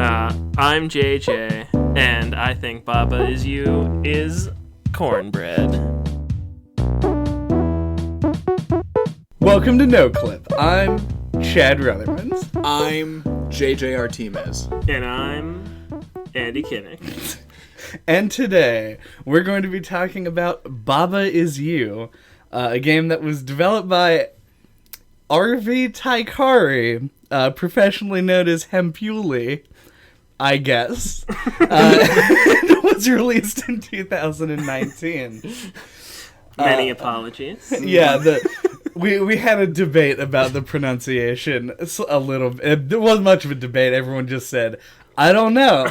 I'm JJ, and I think Baba Is You is cornbread. Welcome to No Clip. I'm Chad Ruthermans. I'm JJ Artemis. And I'm Andy Kinnick. And today, we're going to be talking about Baba Is You, a game that was developed by RV Taikari, professionally known as Hempuli, I guess. It was released in 2019. Many apologies. Yeah, we had a debate about the pronunciation a little bit. There wasn't much of a debate. Everyone just said, I don't know.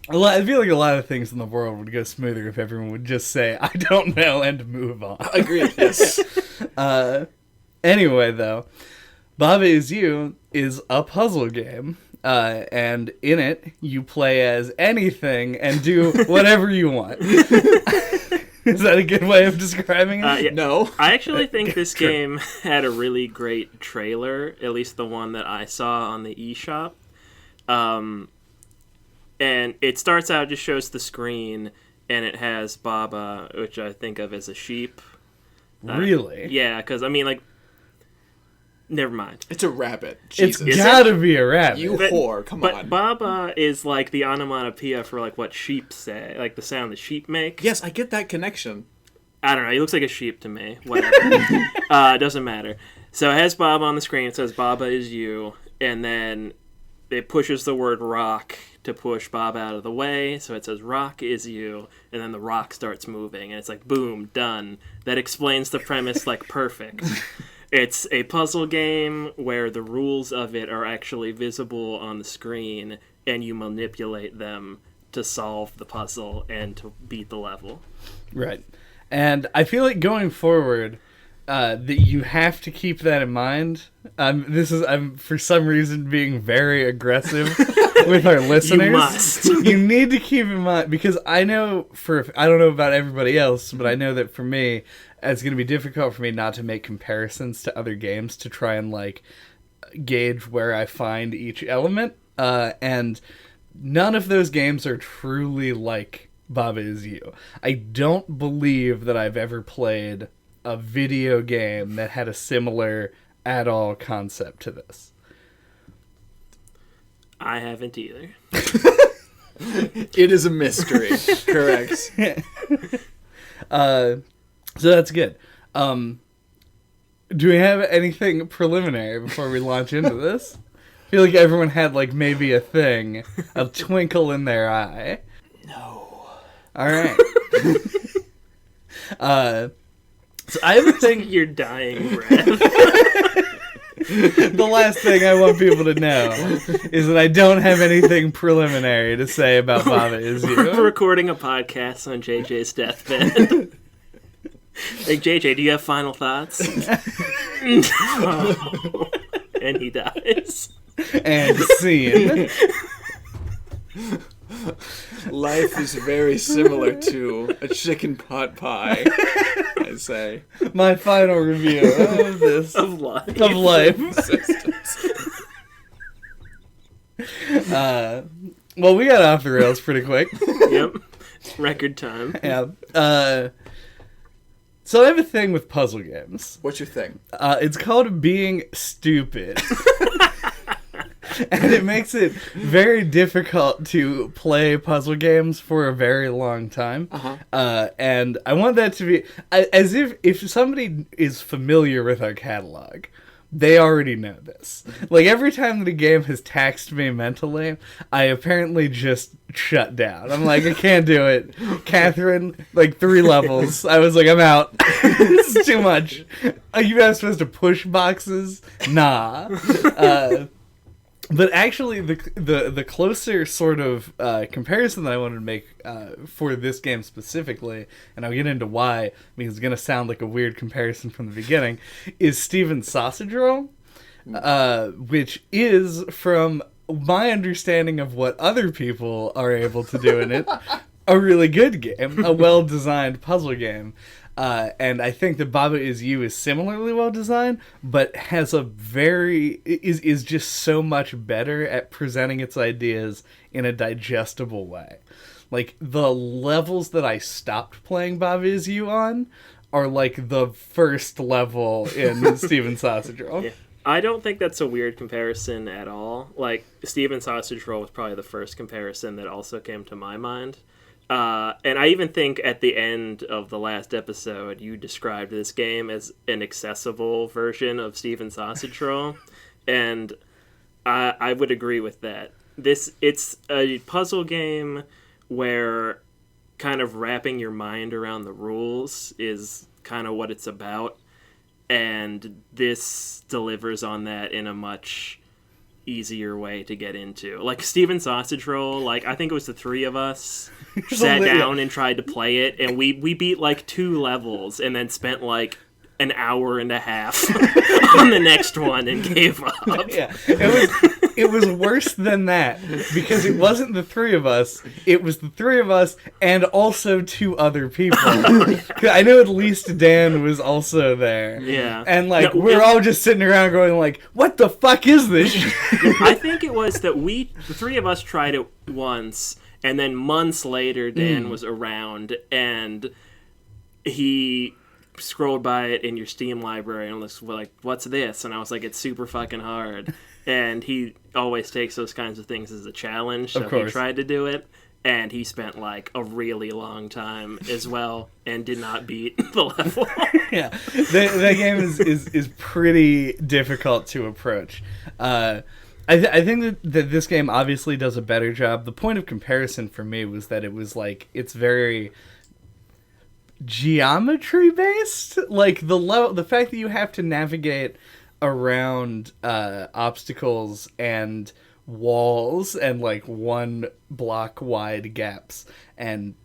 I feel like a lot of things in the world would go smoother if everyone would just say, I don't know, and move on. Agreed, yes. Anyway, though, Baba Is You is a puzzle game. And in it, you play as anything and do whatever you want. Is that a good way of describing it? Yeah. No. I actually think this game had a really great trailer, at least the one that I saw on the eShop. And it starts out, just shows the screen, and it has Baba, which I think of as a sheep. Really? Yeah, because, I mean, like, never mind. It's a rabbit. It's Jesus. gotta be a rabbit. You whore, come But on. Baba is like the onomatopoeia for like what sheep say, like the sound that sheep make. Yes, I get that connection. I don't know. He looks like a sheep to me. Whatever. It doesn't matter. So it has Baba on the screen. It says Baba Is You, and then it pushes the word rock to push Baba out of the way. So it says rock is you, and then the rock starts moving, and it's like boom, done. That explains the premise like perfect. It's a puzzle game where the rules of it are actually visible on the screen, and you manipulate them to solve the puzzle and to beat the level. Right. And I feel like going forward, that you have to keep that in mind. I'm for some reason being very aggressive with our listeners. You must. You need to keep in mind, because I don't know about everybody else, but I know that for me, it's going to be difficult for me not to make comparisons to other games to try and like gauge where I find each element. And none of those games are truly like Baba Is You. I don't believe that I've ever played a video game that had a similar at all concept to this. I haven't either. It is a mystery. Correct. So that's good. Do we have anything preliminary before we launch into this? I feel like everyone had like maybe a thing, a twinkle in their eye. No. All right. So I have a thing. Your dying breath. The last thing I want people to know is that I don't have anything preliminary to say about Baba Is We're You. recording a podcast on JJ's deathbed. Like, JJ, do you have final thoughts? No. And he dies. And scene. Life is very similar to a chicken pot pie, I say. My final review of this. Of life. Of life. Well, we got off the rails pretty quick. Yep. Record time. Yeah. So I have a thing with puzzle games. What's your thing? It's called being stupid. And it makes it very difficult to play puzzle games for a very long time. Uh-huh. And I want that to be... as if somebody is familiar with our catalog, they already know this. Like, every time that a game has taxed me mentally, I apparently just shut down. I'm like, I can't do it. Catherine, like 3 levels. I was like, I'm out. This is too much. Are you guys supposed to push boxes? Nah. But actually, the closer sort of comparison that I wanted to make for this game specifically, and I'll get into why, because it's going to sound like a weird comparison from the beginning, is Steven's Sausage Roll, which is, from my understanding of what other people are able to do in it, a really good game, a well-designed puzzle game. And I think that Baba Is You is similarly well designed, but has is just so much better at presenting its ideas in a digestible way. Like, the levels that I stopped playing Baba Is You on are like the first level in Steven Sausage Roll. Yeah. I don't think that's a weird comparison at all. Like, Steven Sausage Roll was probably the first comparison that also came to my mind. And I even think at the end of the last episode, you described this game as an accessible version of Steven Sausage Roll. And I would agree with that. It's a puzzle game where kind of wrapping your mind around the rules is kind of what it's about. And this delivers on that in a much easier way to get into. Like, Steven Sausage Roll, like, I think it was the three of us sat down and tried to play it, and we beat like 2 levels and then spent like an hour and a half on the next one and gave up. Yeah, it was worse than that, because it wasn't the three of us, it was the three of us and also 2 other people. I know at least Dan was also there. Yeah. And like, we're all just sitting around going like, what the fuck is this shit? I think it was that the 3 of us tried it once, and then months later Dan was around, and he scrolled by it in your Steam library and was like, what's this? And I was like, it's super fucking hard. And he always takes those kinds of things as a challenge, so he tried to do it, and he spent like a really long time as well and did not beat the level. Yeah, that game is pretty difficult to approach. I think that this game obviously does a better job. The point of comparison for me was that it was like, it's very geometry based. Like, the fact that you have to navigate around obstacles and walls and like 1 block wide gaps, and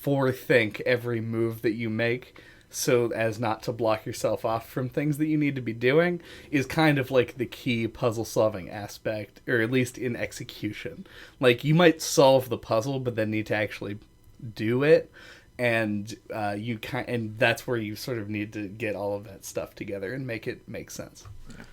forethink every move that you make so as not to block yourself off from things that you need to be doing, is kind of like the key puzzle solving aspect, or at least in execution. Like, you might solve the puzzle but then need to actually do it, and and that's where you sort of need to get all of that stuff together and make it make sense. Yeah.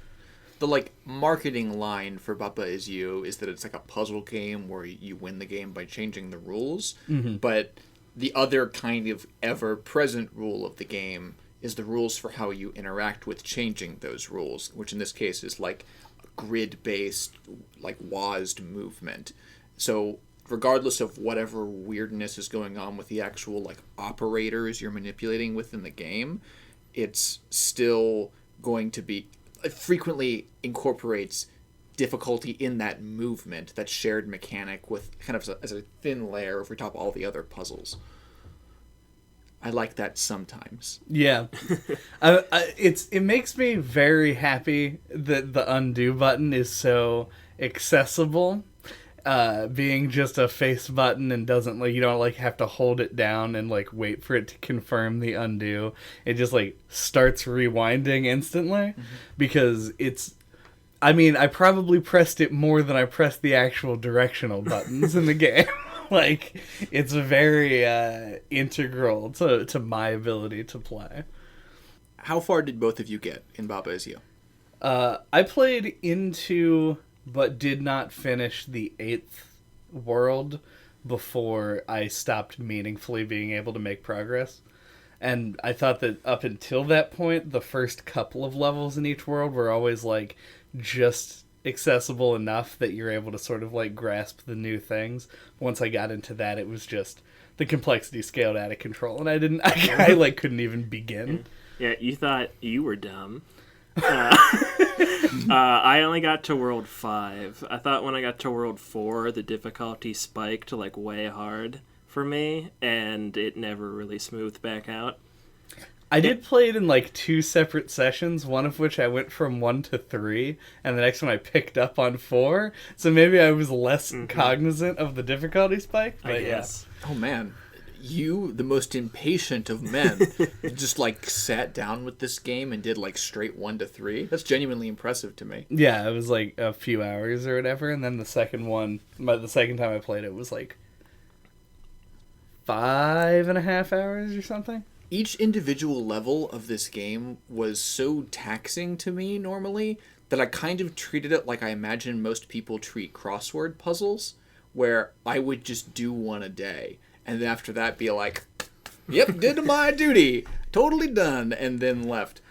The like marketing line for Baba Is You is that it's like a puzzle game where you win the game by changing the rules, but the other kind of ever-present rule of the game is the rules for how you interact with changing those rules, which in this case is like grid-based, like WASD movement. So regardless of whatever weirdness is going on with the actual like operators you're manipulating within the game, it's still going to be, it frequently incorporates difficulty in that movement, that shared mechanic, with kind of as a thin layer over top all the other puzzles. I like that sometimes. Yeah. It makes me very happy that the undo button is so accessible. Being just a face button and doesn't, like, you don't like have to hold it down and like wait for it to confirm the undo. It just like starts rewinding instantly, because I probably pressed it more than I pressed the actual directional buttons in the game. Like, it's very integral to my ability to play. How far did both of you get in Baba Is You? I played into, but did not finish the 8th world before I stopped meaningfully being able to make progress. And I thought that up until that point, the first couple of levels in each world were always like just accessible enough that you're able to sort of like grasp the new things. Once I got into that, it was just the complexity scaled out of control, and I like couldn't even begin. Yeah, you thought you were dumb. I only got to World 5. I thought when I got to World 4, the difficulty spiked like way hard for me, and it never really smoothed back out. I did play it in like 2 separate sessions, one of which I went from 1 to 3, and the next one I picked up on 4, so maybe I was less cognizant of the difficulty spike. But I guess. Yeah. Oh man, you, the most impatient of men, just like sat down with this game and did like straight 1 to 3. That's genuinely impressive to me. Yeah, it was like a few hours or whatever, and then the second time I played it was like 5.5 hours or something. each individual level of this game was so taxing to me normally that I kind of treated it like I imagine most people treat crossword puzzles, where I would just do one a day, and then after that be like, yep, did my duty, totally done, and then left.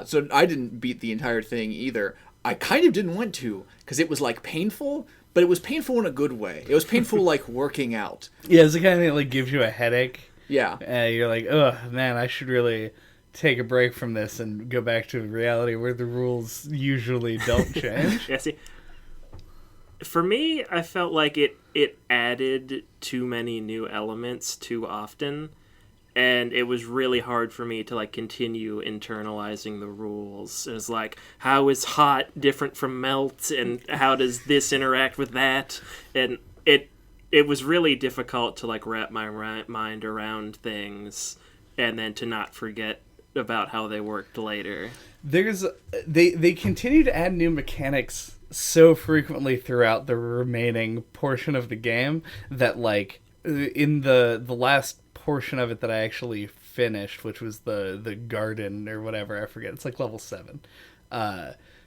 So I didn't beat the entire thing either. I kind of didn't want to, because it was like painful, but it was painful in a good way. It was painful like working out. Yeah, it's the kind of thing that like gives you a headache. Yeah. You're like, oh man, I should really take a break from this and go back to reality where the rules usually don't change. Yeah, see, for me, I felt like it added too many new elements too often, and it was really hard for me to like continue internalizing the rules. It was like, how is hot different from melt, and how does this interact with that? And it was really difficult to like wrap my mind around things, and then to not forget about how they worked later. They continue to add new mechanics so frequently throughout the remaining portion of the game that like in the last portion of it that I actually finished, which was the garden or whatever, I forget, it's like level 7,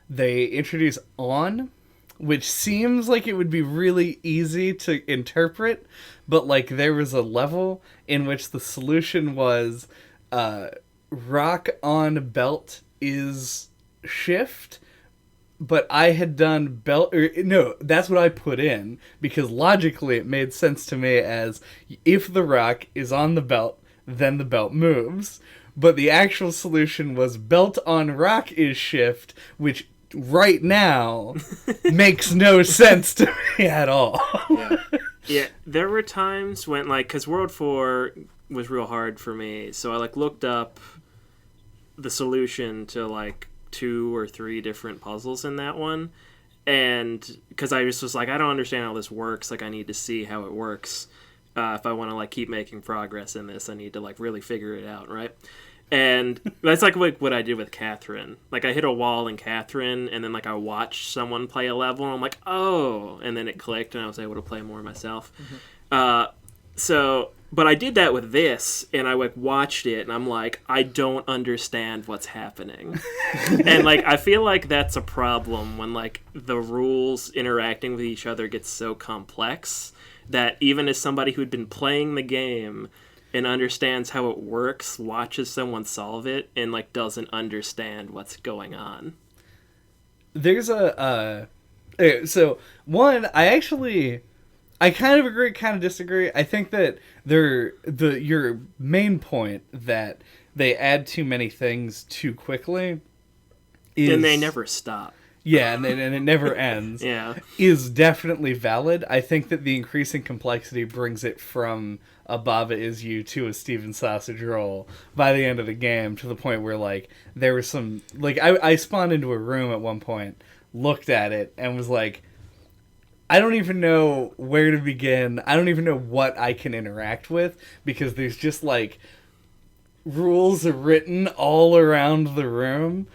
they introduce on, which seems like it would be really easy to interpret, but like there was a level in which the solution was rock on belt is shift, but I had done belt, or no, that's what I put in, because logically it made sense to me as if the rock is on the belt, then the belt moves. But the actual solution was belt on rock is shift, which right now makes no sense to me at all. Yeah, there were times when, like, because World 4 was real hard for me, so I, like, looked up the solution to, like, 2 or 3 different puzzles in that one, and because I just was like, I don't understand how this works, like, I need to see how it works. If I want to, like, keep making progress in this, I need to, like, really figure it out, right? And that's like what I did with Catherine. Like, I hit a wall in Catherine, and then like I watched someone play a level, and I'm like, oh, and then it clicked, and I was able to play more myself. But I did that with this, and I like watched it, and I'm like, I don't understand what's happening. And like I feel like that's a problem when like the rules interacting with each other gets so complex that even as somebody who'd been playing the game and understands how it works, watches someone solve it, and like doesn't understand what's going on. There's so one, I kind of agree, kind of disagree. I think that your main point that they add too many things too quickly is, and they never stop. Yeah, and it never ends. Yeah, is definitely valid. I think that the increasing complexity brings it from a Baba Is You to a Steven Sausage Roll by the end of the game, to the point where like there was some like I spawned into a room at one point, looked at it, and was like, I don't even know where to begin. I don't even know what I can interact with, because there's just like rules written all around the room.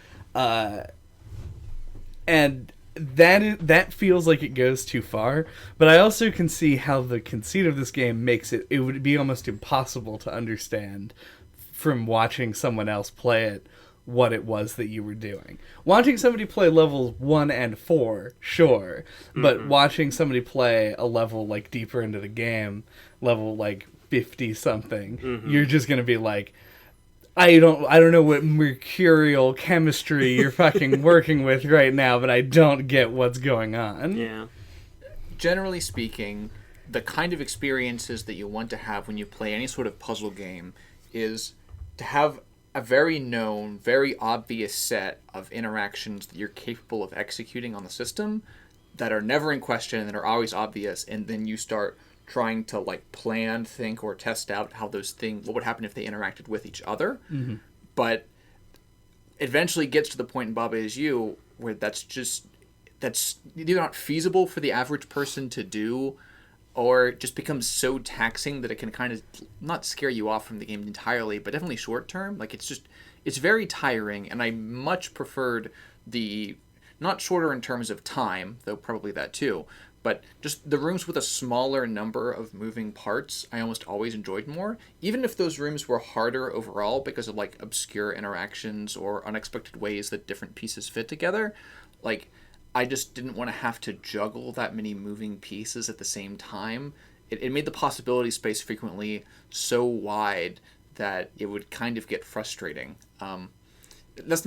And that feels like it goes too far, but I also can see how the conceit of this game makes it would be almost impossible to understand from watching someone else play it what it was that you were doing. Watching somebody play levels 1 and 4, sure, but watching somebody play a level like deeper into the game, level like 50 something, you're just gonna be like, I don't know what mercurial chemistry you're fucking working with right now, but I don't get what's going on. Yeah. Generally speaking, the kind of experiences that you want to have when you play any sort of puzzle game is to have a very known, very obvious set of interactions that you're capable of executing on the system that are never in question and that are always obvious, and then you start trying to like plan, think, or test out how those things, what would happen if they interacted with each other. But eventually gets to the point in Baba Is You where that's either not feasible for the average person to do, or it just becomes so taxing that it can kind of not scare you off from the game entirely, but definitely short term. Like it's very tiring, and I much preferred the, not shorter in terms of time, though probably that too, But just the rooms with a smaller number of moving parts, I almost always enjoyed more. Even if those rooms were harder overall because of like obscure interactions or unexpected ways that different pieces fit together, like I just didn't want to have to juggle that many moving pieces at the same time. It made the possibility space frequently so wide that it would kind of get frustrating. That's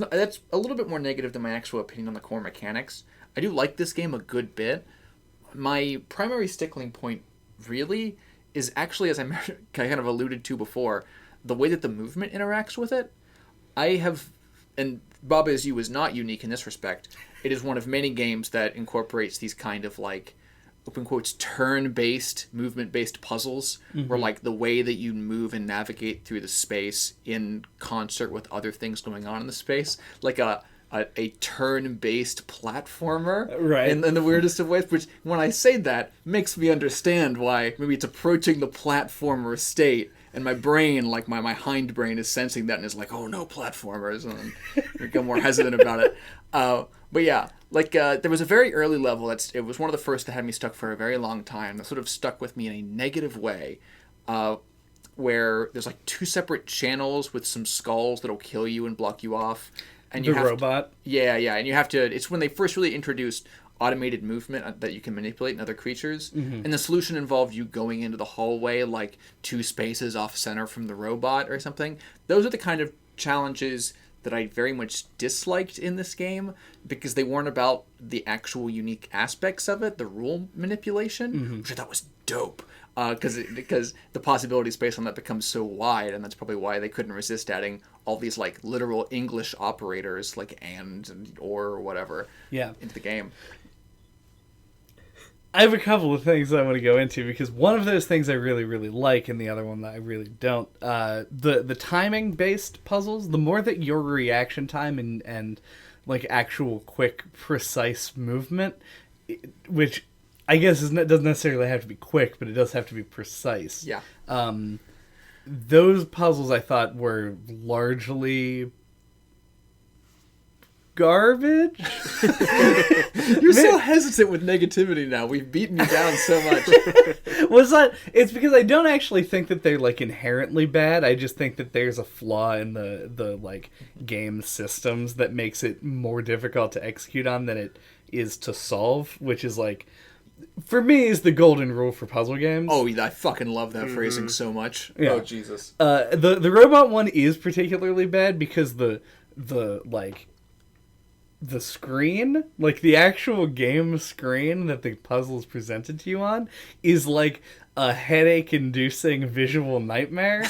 a little bit more negative than my actual opinion on the core mechanics. I do like this game a good bit. My primary stickling point really is actually, as I kind of alluded to before, the way that the movement interacts with it. And Baba Is You is not unique in this respect. It is one of many games that incorporates these kind of like, open quotes, turn-based, movement-based puzzles, where like the way that you move and navigate through the space in concert with other things going on in the space, like a turn-based platformer, right? In the weirdest of ways, which when I say that makes me understand why maybe it's approaching the platformer state, and my brain, like my hindbrain, is sensing that and is like, oh no, platformers, and I become more hesitant about it. But yeah, like there was a very early level it was one of the first that had me stuck for a very long time. That sort of stuck with me in a negative way, where there's like 2 separate channels with some skulls that'll kill you and block you off. And the robot. Yeah, and you have to. It's when they first really introduced automated movement that you can manipulate in other creatures, and the solution involved you going into the hallway like 2 spaces off center from the robot or something. Those are the kind of challenges that I very much disliked in this game because they weren't about the actual unique aspects of it, the rule manipulation, which I thought was dope. Because the possibility space on that becomes so wide, and that's probably why they couldn't resist adding all these like literal English operators like and or whatever into the game. I have a couple of things I want to go into because one of those things I really, really like and the other one that I really don't. The timing based puzzles, the more that your reaction time and like actual quick, precise movement, which I guess doesn't necessarily have to be quick, but it does have to be precise. Yeah. Those puzzles I thought were largely garbage. You're so hesitant with negativity now. We've beaten you down so much. It's because I don't actually think that they're like inherently bad. I just think that there's a flaw in the like game systems that makes it more difficult to execute on than it is to solve, which is like, for me, is the golden rule for puzzle games. Oh, I fucking love that phrasing so much. Yeah. Oh, Jesus. The robot one is particularly bad because the screen, like the actual game screen that the puzzle is presented to you on, is like a headache-inducing visual nightmare.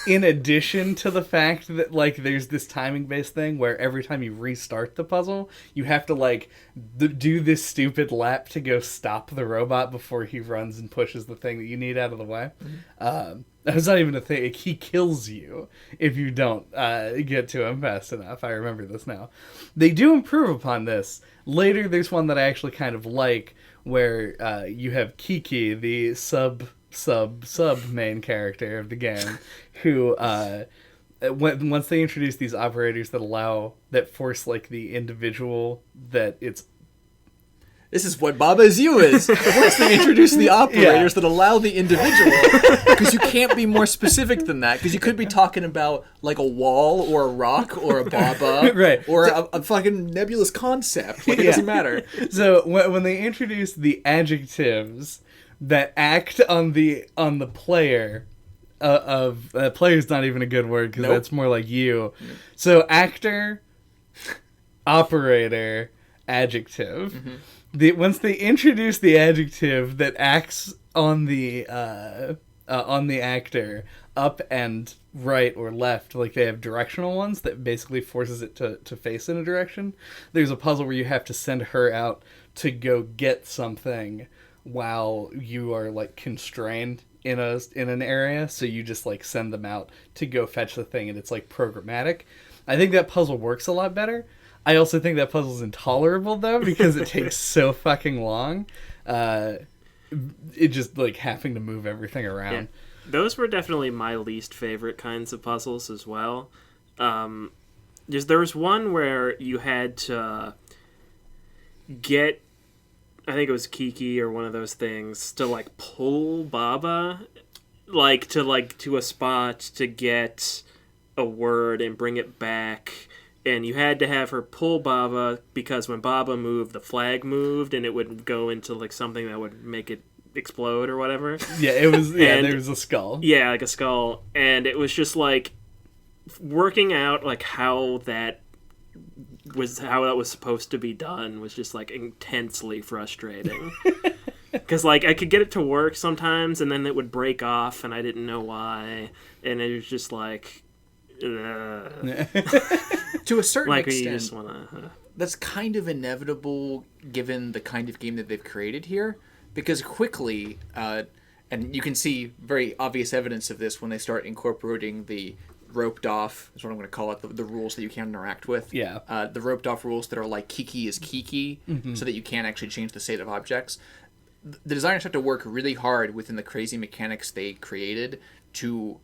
In addition to the fact that like there's this timing-based thing where every time you restart the puzzle, you have to like do this stupid lap to go stop the robot before he runs and pushes the thing that you need out of the way. That's not even a thing. Like, he kills you if you don't get to him fast enough. I remember this now. They do improve upon this. Later, there's one that I actually kind of like, where you have Kiki, the sub main character of the game, who once they introduce these operators that force like the individual that it's. This is what Baba Is You is. Once they introduce the operators that allow the individual, because you can't be more specific than that, because you could be talking about like a wall or a rock or a Baba, right, or a fucking nebulous concept. Like, it doesn't matter. So when they introduce the adjectives that act on the player, player's not even a good word because that's more like you. So actor, operator, adjective. Once they introduce the adjective that acts on the actor up and right or left, like they have directional ones that basically forces it to face in a direction. There's a puzzle where you have to send her out to go get something while you are like constrained in an area, so you just like send them out to go fetch the thing, and it's like programmatic. I think that puzzle works a lot better. I also think that puzzle's intolerable, though, because it takes so fucking long. It just, like, having to move everything around. Yeah. Those were definitely my least favorite kinds of puzzles as well. There was one where you had to get I think it was Kiki or one of those things, to like pull Baba, like to a spot to get a word and bring it back. And you had to have her pull Baba because when Baba moved, the flag moved, and it would go into like something that would make it explode or whatever. Yeah, it was. Yeah, and there was a skull. Yeah, like a skull, and it was just like working out like how that was supposed to be done was just like intensely frustrating. Because like I could get it to work sometimes, and then it would break off, and I didn't know why, and it was just like. To a certain like extent, you just wanna, that's kind of inevitable given the kind of game that they've created here, because quickly, and you can see very obvious evidence of this when they start incorporating the roped off, is what I'm going to call it, the rules that you can't interact with. Yeah. The roped off rules that are like Kiki is Kiki, so that you can't actually change the state of objects. The designers have to work really hard within the crazy mechanics they created to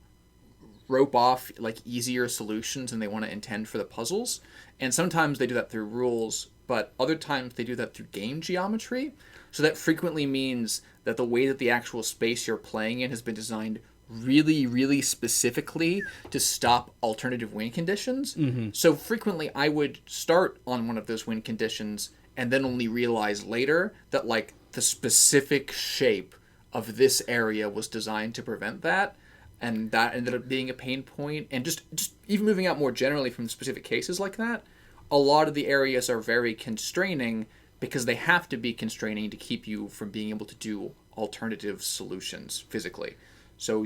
rope off like easier solutions than they want to intend for the puzzles, and sometimes they do that through rules, but other times they do that through game geometry. So that frequently means that the way that the actual space you're playing in has been designed really, really specifically to stop alternative win conditions. So frequently I would start on one of those win conditions and then only realize later that like the specific shape of this area was designed to prevent that. And that ended up being a pain point. And just even moving out more generally from specific cases like that, a lot of the areas are very constraining because they have to be constraining to keep you from being able to do alternative solutions physically. So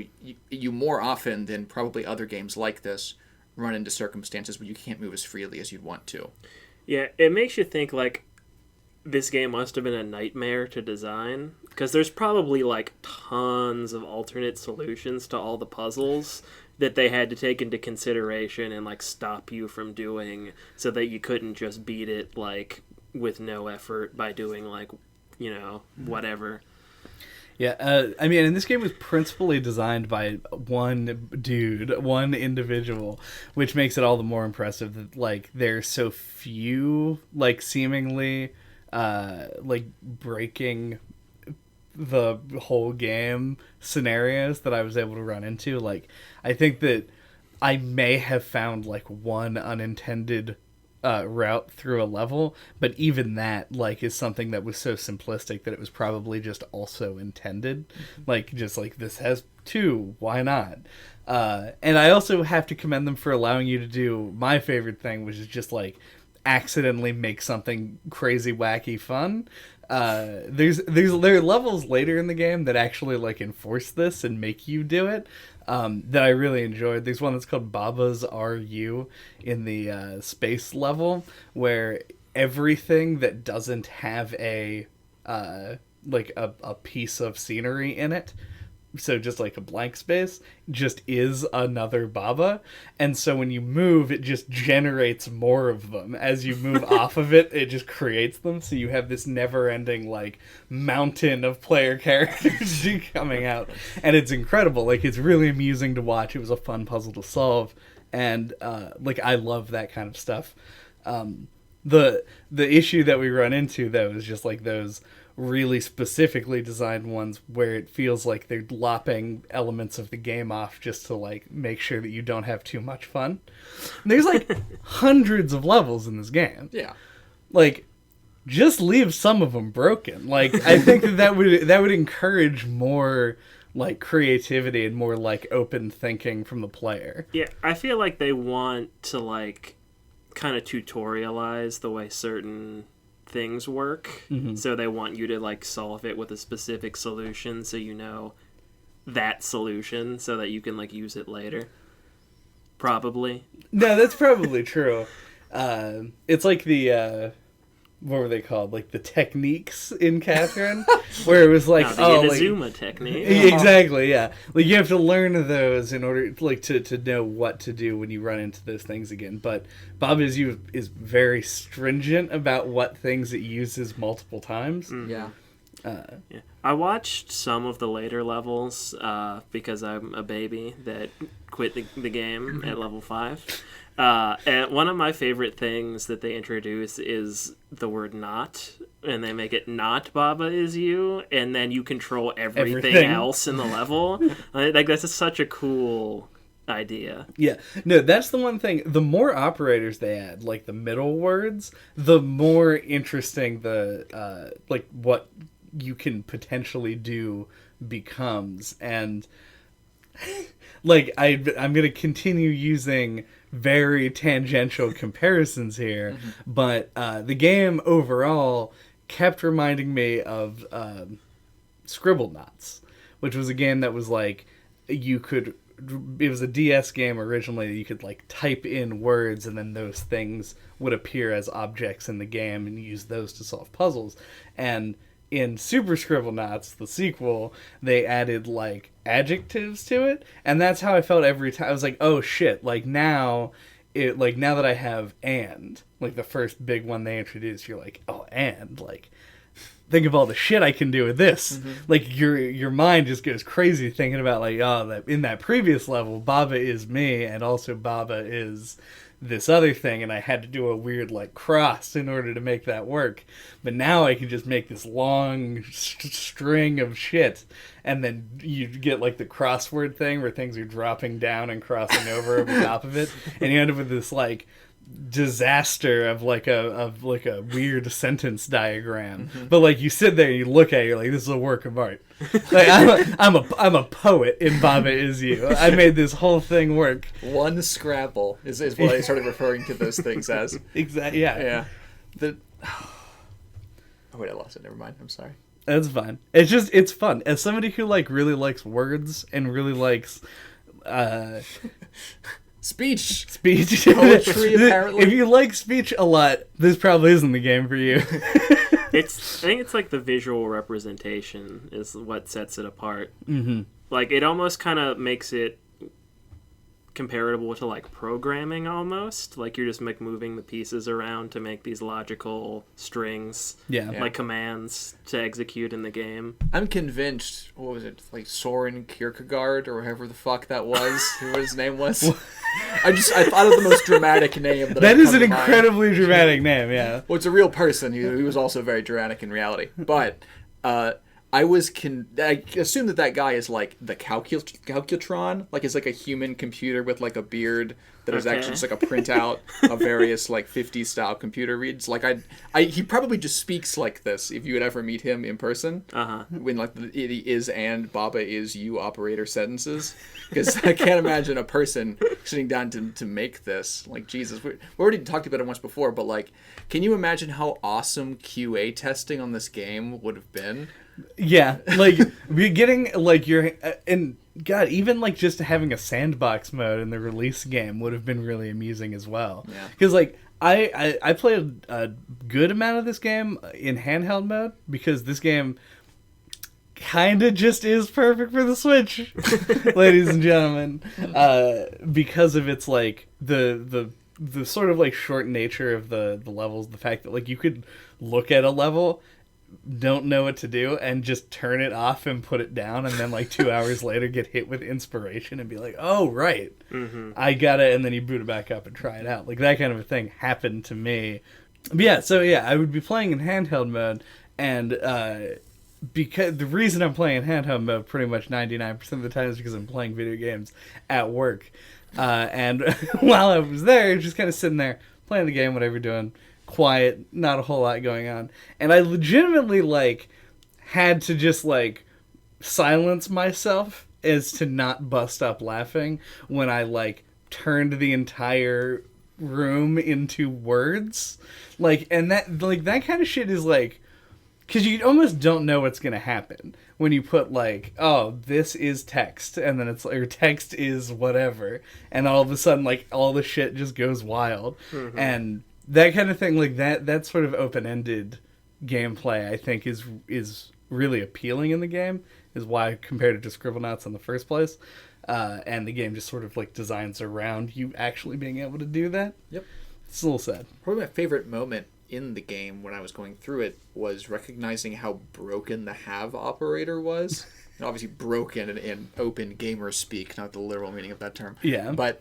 you more often than probably other games like this run into circumstances where you can't move as freely as you'd want to. Yeah, it makes you think like this game must have been a nightmare to design, because there's probably like tons of alternate solutions to all the puzzles that they had to take into consideration and like stop you from doing, so that you couldn't just beat it like with no effort by doing like, you know, whatever. Yeah, I mean, and this game was principally designed by one dude, one individual, which makes it all the more impressive that like there's so few like seemingly like breaking the whole game scenarios that I was able to run into. Like, I think that I may have found like one unintended route through a level, but even that like is something that was so simplistic that it was probably just also intended. Like, just like, this has two, why not? And I also have to commend them for allowing you to do my favorite thing, which is just like accidentally make something crazy wacky fun. There are levels later in the game that actually like enforce this and make you do it, that I really enjoyed. There's one that's called Baba's RU in the space level, where everything that doesn't have a like a piece of scenery in it, so just like a blank space, just is another Baba. And so when you move, it just generates more of them. As you move off of it, it just creates them. So you have this never-ending like mountain of player characters coming out. And it's incredible. Like, it's really amusing to watch. It was a fun puzzle to solve. And like, I love that kind of stuff. The issue that we run into, though, is just like those really specifically designed ones where it feels like they're lopping elements of the game off just to like make sure that you don't have too much fun. And there's like hundreds of levels in this game. Yeah. Like, just leave some of them broken. Like, I think that would encourage more like creativity and more like open thinking from the player. Yeah, I feel like they want to like kind of tutorialize the way certain things work. So they want you to like solve it with a specific solution, so you know that solution, so that you can like use it later. Probably. No, that's probably true. It's like the what were they called? Like the techniques in Catherine, where it was like, the Inazuma technique. Exactly, yeah. Like, you have to learn those in order like to know what to do when you run into those things again. But Bob is very stringent about what things it uses multiple times. Yeah. Yeah. I watched some of the later levels because I'm a baby that quit the game at level 5. And one of my favorite things that they introduce is the word not, and they make it not Baba is you, and then you control everything else in the level. Like that's such a cool idea. Yeah. No, that's the one thing. The more operators they add, like the middle words, the more interesting the like what you can potentially do becomes. And like I'm going to continue using very tangential comparisons here, but the game overall kept reminding me of Scribblenauts, which was a game that was like it was a DS game originally. You could like type in words and then those things would appear as objects in the game and use those to solve puzzles. And in Super Scribblenauts, the sequel, they added like adjectives to it, and that's how I felt every time. I was like, oh shit, like now that I have and, like the first big one they introduced, you're like, oh, and like think of all the shit I can do with this. Like your mind just goes crazy thinking about like, oh, that in that previous level, Baba is me, and also Baba is this other thing, and I had to do a weird like cross in order to make that work. But now I can just make this long string of shit, and then you get like the crossword thing where things are dropping down and crossing over top of it, and you end up with this like disaster of like a weird sentence diagram. But like you sit there and you look at it, you're like, this is a work of art. Like I'm a poet in Baba Is You. I made this whole thing work. One Scrabble is what I started referring to those things as. Exactly. Yeah. Oh wait, I lost it. Never mind. I'm sorry. That's fine. It's fun. As somebody who like really likes words and really likes Speech. Poetry, apparently. If you like speech a lot, this probably isn't the game for you. I think it's like the visual representation is what sets it apart. Like it almost kind of makes it comparable to like programming almost. Like you're just like moving the pieces around to make these logical strings, like commands to execute in the game. I'm convinced, what was it, like Soren Kierkegaard or whoever the fuck that was, who his name was? I thought of the most dramatic name. That is an incredibly dramatic name, yeah. Well, it's a real person. He was also very dramatic in reality. But I assume that guy is like the Calcutron, like it's like a human computer with like a beard that is actually just like a printout of various like 50s style computer reads. Like he probably just speaks like this if you would ever meet him in person. When like the is and Baba is you operator sentences, because I can't imagine a person sitting down to make this. Like Jesus, we already talked about it once before, but like, can you imagine how awesome QA testing on this game would have been? Yeah, like getting like your and God, even like just having a sandbox mode in the release game would have been really amusing as well. Yeah, because like I played a good amount of this game in handheld mode because this game kind of just is perfect for the Switch, ladies and gentlemen, because of its like the sort of like short nature of the levels, the fact that like you could look at a level, don't know what to do, and just turn it off and put it down, and then like 2 hours later get hit with inspiration and be like, oh right, I got it, and then you boot it back up and try it out. Like that kind of a thing happened to me. But yeah, I would be playing in handheld mode, and because the reason I'm playing in handheld mode pretty much 99% of the time is because I'm playing video games at work, and while I was there, just kind of sitting there playing the game, whatever doing, quiet, not a whole lot going on, and I legitimately like had to just like silence myself as to not bust up laughing when I like turned the entire room into words, like, and that kind of shit is like, because you almost don't know what's gonna happen when you put like, oh, this is text, and then it's like, or text is whatever, and all of a sudden like all the shit just goes wild. And that kind of thing, like that sort of open-ended gameplay, I think is really appealing in the game. Is why I compared it to Scribblenauts in the first place. And the game just sort of like designs around you actually being able to do that. Yep. It's a little sad. Probably my favorite moment in the game when I was going through it was recognizing how broken the have operator was. And obviously broken in open gamer speak, not the literal meaning of that term. Yeah. But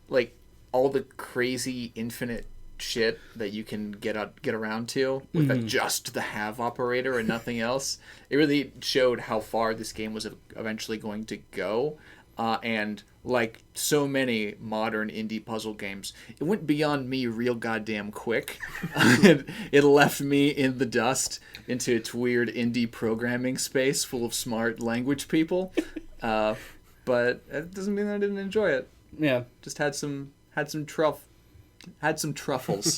like all the crazy infinite shit that you can get around to with just the have operator and nothing else. It really showed how far this game was eventually going to go. And like so many modern indie puzzle games, it went beyond me real goddamn quick. It left me in the dust into its weird indie programming space full of smart language people. But it doesn't mean that I didn't enjoy it. Yeah. Just had some truffles,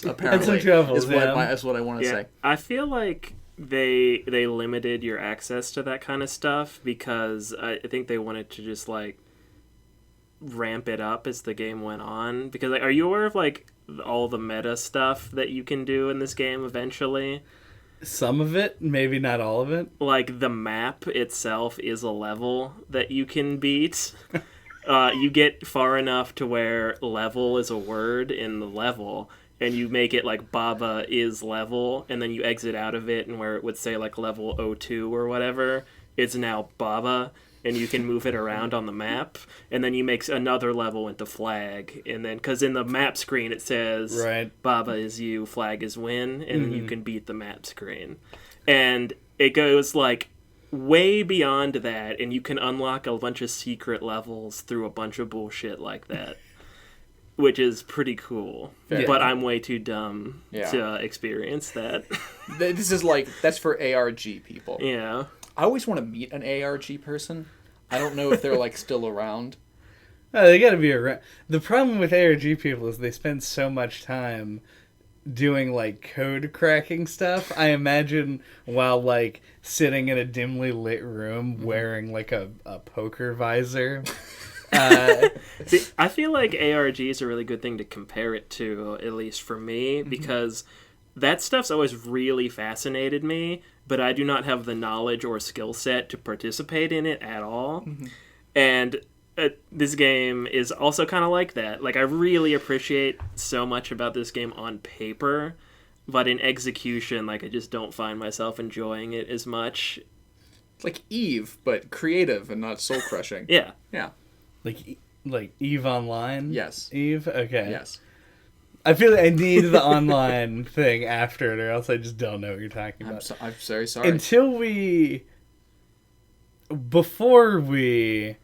apparently. Had some truffles, is what I want to say. I feel like they limited your access to that kind of stuff because I think they wanted to just like ramp it up as the game went on. Because like, are you aware of like all the meta stuff that you can do in this game eventually? Some of it, maybe not all of it. Like the map itself is a level that you can beat. You get far enough to where level is a word in the level, and you make it like Baba is level, and then you exit out of it, and where it would say like level 02 or whatever, it's now Baba, and you can move it around on the map, and then you make another level into flag, and then, because in the map screen it says Baba is you, flag is win, and then you can beat the map screen. And it goes like way beyond that, and you can unlock a bunch of secret levels through a bunch of bullshit like that, which is pretty cool. But I'm way too dumb to experience that. This is like, that's for ARG people. Yeah. I always want to meet an ARG person. I don't know if they're like still around. Oh, they gotta be around. The problem with ARG people is they spend so much time doing like code cracking stuff. I imagine while like sitting in a dimly lit room wearing like a poker visor. See, I feel like ARG is a really good thing to compare it to, at least for me, because that stuff's always really fascinated me, but I do not have the knowledge or skill set to participate in it at all. And this game is also kind of like that. Like, I really appreciate so much about this game on paper, but in execution, like, I just don't find myself enjoying it as much. It's like Eve, but creative and not soul crushing. Yeah. Like Eve Online? Yes. Eve? Okay. Yes. I feel like I need the online thing after it, or else I just don't know what you're talking about. I'm very sorry. Before we...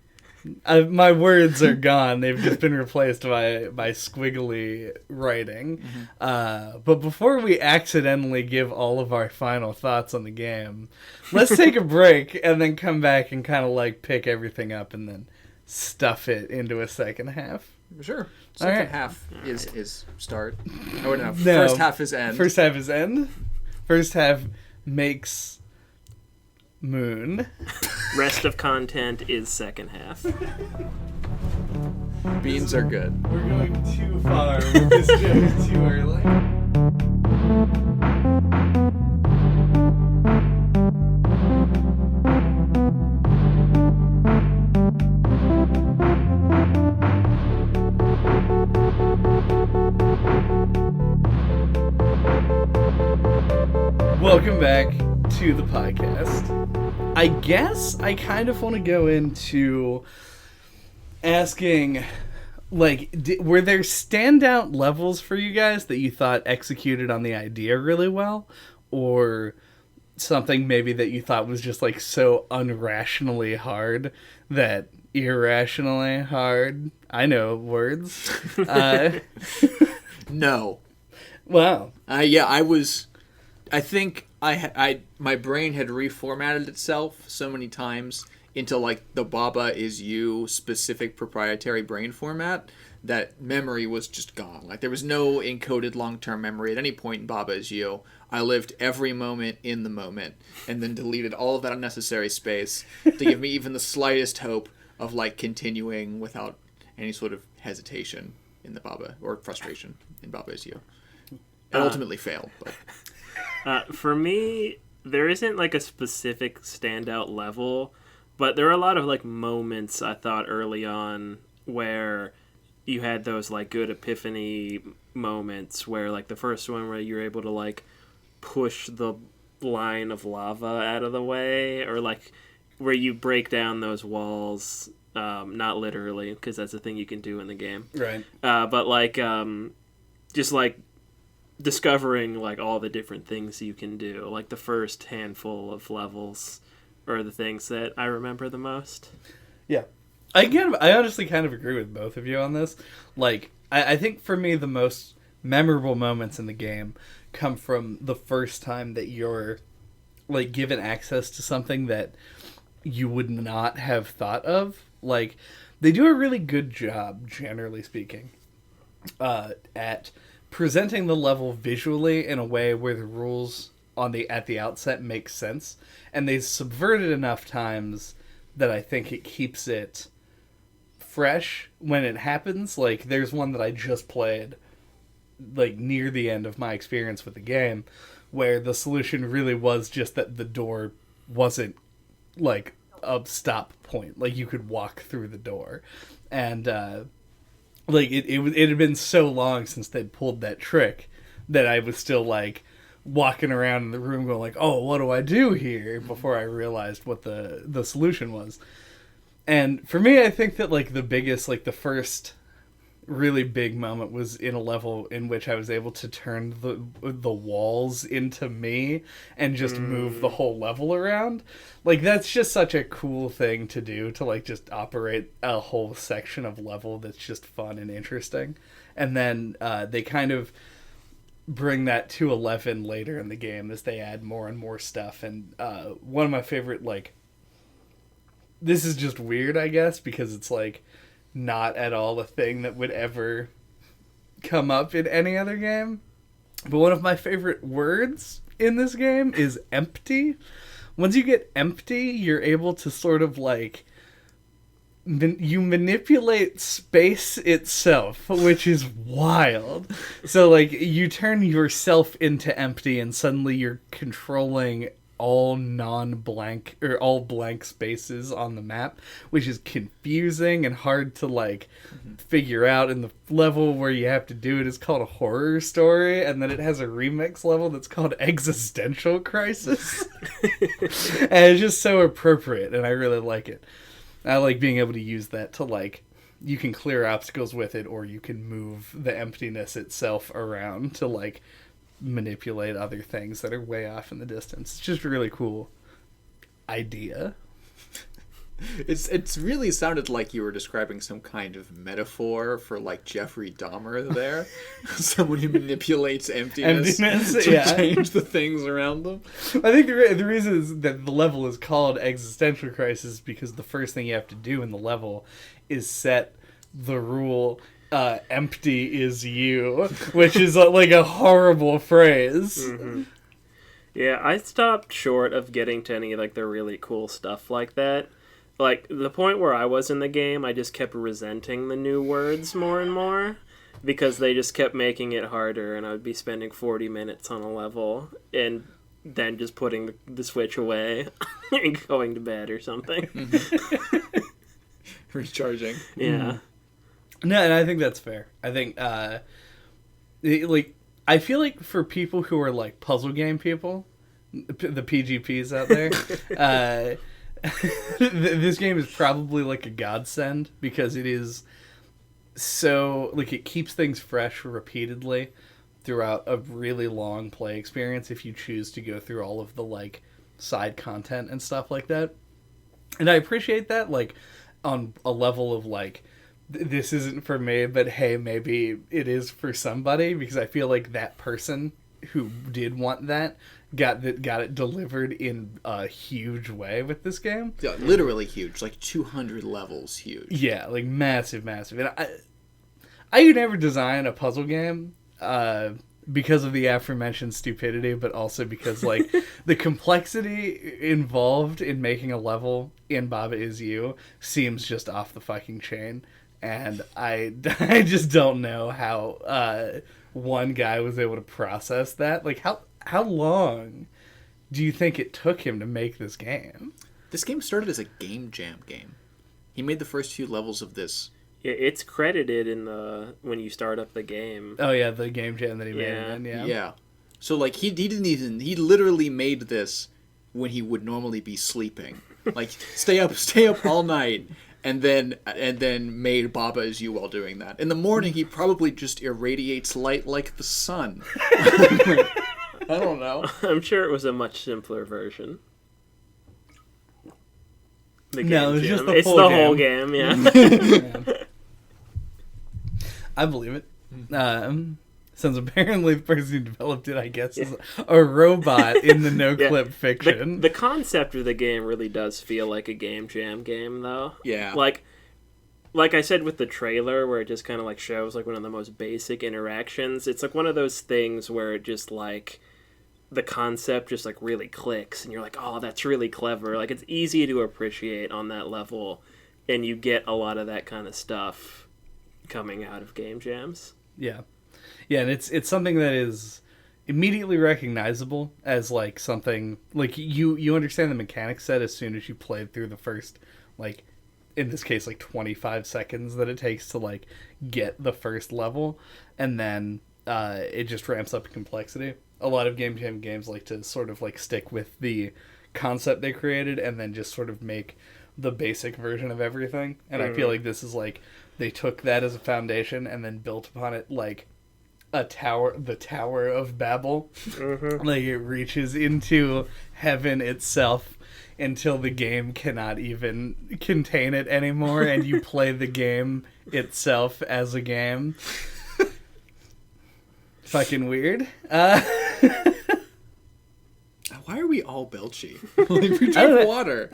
my words are gone. They've just been replaced by squiggly writing. But before we accidentally give all of our final thoughts on the game, let's take a break and then come back and kind of like pick everything up and then stuff it into a second half. Sure. Second half is start. Oh, no. No. First half is end. First half is end. First half makes moon. Rest of content is second half. Beans are good. We're going too far with this joke too early. Welcome back to the podcast. I guess I kind of want to go into asking, like, were there standout levels for you guys that you thought executed on the idea really well? Or something maybe that you thought was just, like, so unrationally hard that irrationally hard? I know words. No. Wow. I think my brain had reformatted itself so many times into like the Baba is you specific proprietary brain format that memory was just gone. Like there was no encoded long-term memory at any point in Baba is you. I lived every moment in the moment and then deleted all of that unnecessary space to give me even the slightest hope of like continuing without any sort of hesitation in the Baba or frustration in Baba is you. And ultimately failed, but for me, there isn't like a specific standout level, but there are a lot of like moments I thought early on where you had those like good epiphany moments where like the first one where you're able to like push the line of lava out of the way, or like where you break down those walls, not literally because that's a thing you can do in the game, Right. but like just like discovering like all the different things you can do. Like the first handful of levels are the things that I remember the most. Yeah. I honestly kind of agree with both of you on this. Like, I think for me the most memorable moments in the game come from the first time that you're like given access to something that you would not have thought of. Like, they do a really good job, generally speaking, at presenting the level visually in a way where the rules at the outset make sense, and they subvert it enough times that I think it keeps it fresh when it happens. Like, there's one that I just played like near the end of my experience with the game where the solution really was just that the door wasn't like a stop point, like you could walk through the door, and like it had been so long since they'd pulled that trick that I was still like walking around in the room going like, oh, what do I do here, before I realized what the solution was. And for me, I think that like the biggest, like the first really big moment was in a level in which I was able to turn the walls into me and just move the whole level around. Like, that's just such a cool thing to do, to like just operate a whole section of level that's just fun and interesting. And then they kind of bring that to 11 later in the game as they add more and more stuff. And one of my favorite, like, this is just weird, I guess, because it's like not at all a thing that would ever come up in any other game. But one of my favorite words in this game is empty. Once you get empty, you're able to sort of like you manipulate space itself, which is wild. So like you turn yourself into empty and suddenly you're controlling all non-blank or all blank spaces on the map, which is confusing and hard to like figure out. And the level where you have to do it is called a horror story, and then it has a remix level that's called existential crisis. And it's just so appropriate, and I really like it. I like being able to use that to like, you can clear obstacles with it, or you can move the emptiness itself around to like manipulate other things that are way off in the distance. It's just a really cool idea. It's really sounded like you were describing some kind of metaphor for like Jeffrey Dahmer there. Someone who manipulates emptiness to change the things around them. I think the reason is that the level is called Existential Crisis because the first thing you have to do in the level is set the rule empty is you, which is like a horrible phrase. Mm-hmm. Yeah, I stopped short of getting to any like the really cool stuff like that. Like the point where I was in the game, I just kept resenting the new words more and more because they just kept making it harder, and I would be spending 40 minutes on a level and then just putting the Switch away and going to bed or something. Recharging. Yeah. No, and I think that's fair. I think, like, I feel like for people who are, like, puzzle game people, the PGPs out there, this game is probably, like, a godsend because it is so, like, it keeps things fresh repeatedly throughout a really long play experience if you choose to go through all of the, like, side content and stuff like that. And I appreciate that, like, on a level of, like, this isn't for me, but hey, maybe it is for somebody, because I feel like that person who did want that got it delivered in a huge way with this game. Yeah, literally huge, like 200 levels huge. Yeah, like massive. And I could never design a puzzle game because of the aforementioned stupidity, but also because like the complexity involved in making a level in Baba Is You seems just off the fucking chain. And I just don't know how one guy was able to process that. Like, how long do you think it took him to make this game? This game started as a game jam game. He made the first few levels of this It's credited in the when you start up the game. Oh yeah, the game jam that he made. Yeah. Then, yeah. Yeah. So like he he literally made this when he would normally be sleeping. Like stay up all night and then made Baba Is You while doing that. In the morning he probably just irradiates light like the sun. I don't know. I'm sure it was a much simpler version. The No, game it's just jam. the It's whole the game. whole game, yeah. I believe it. Since apparently the person who developed it, I guess, is a robot in the no-clip fiction. The concept of the game really does feel like a game jam game, though. Yeah. Like I said with the trailer, where it just kind of like shows like one of the most basic interactions. It's like one of those things where it just like the concept just like really clicks, and you're like, oh, that's really clever. Like it's easy to appreciate on that level, and you get a lot of that kind of stuff coming out of game jams. Yeah. Yeah, and it's something that is immediately recognizable as like something like you understand the mechanics set as soon as you play through the first, like in this case like 25 seconds that it takes to like get the first level, and then it just ramps up in complexity. A lot of game jam games like to sort of like stick with the concept they created and then just sort of make the basic version of everything. And I feel like this is like they took that as a foundation and then built upon it like the Tower of Babel. Like it reaches into heaven itself until the game cannot even contain it anymore, and you play the game itself as a game. Fucking weird. Why are we all belchy? Like we drink water.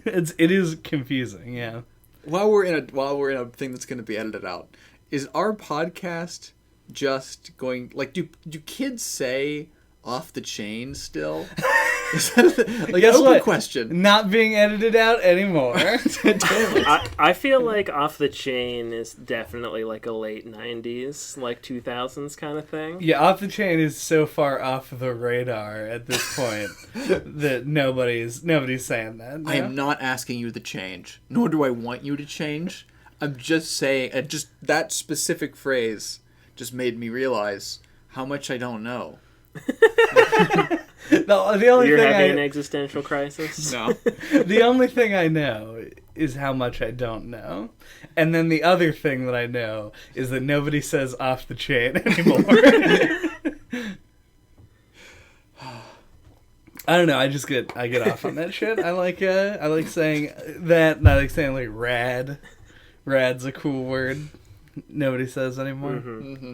It is confusing, yeah. While we're in a thing that's going to be edited out, is our podcast just going like do kids say off the chain still? Is that like Guess open what? question? Not being edited out anymore. I feel like Off the Chain is definitely like a late 90s, like 2000s kind of thing. Yeah, Off the Chain is so far off the radar at this point that nobody's saying that. No? I am not asking you to change, nor do I want you to change. I'm just saying, just that specific phrase just made me realize how much I don't know. The only You're thing having an existential crisis? No. The only thing I know is how much I don't know. And then the other thing that I know is that nobody says off the chain anymore. I don't know, I get off on that shit. I like saying that, and I like saying like rad. Rad's a cool word. Nobody says anymore. Mm-hmm.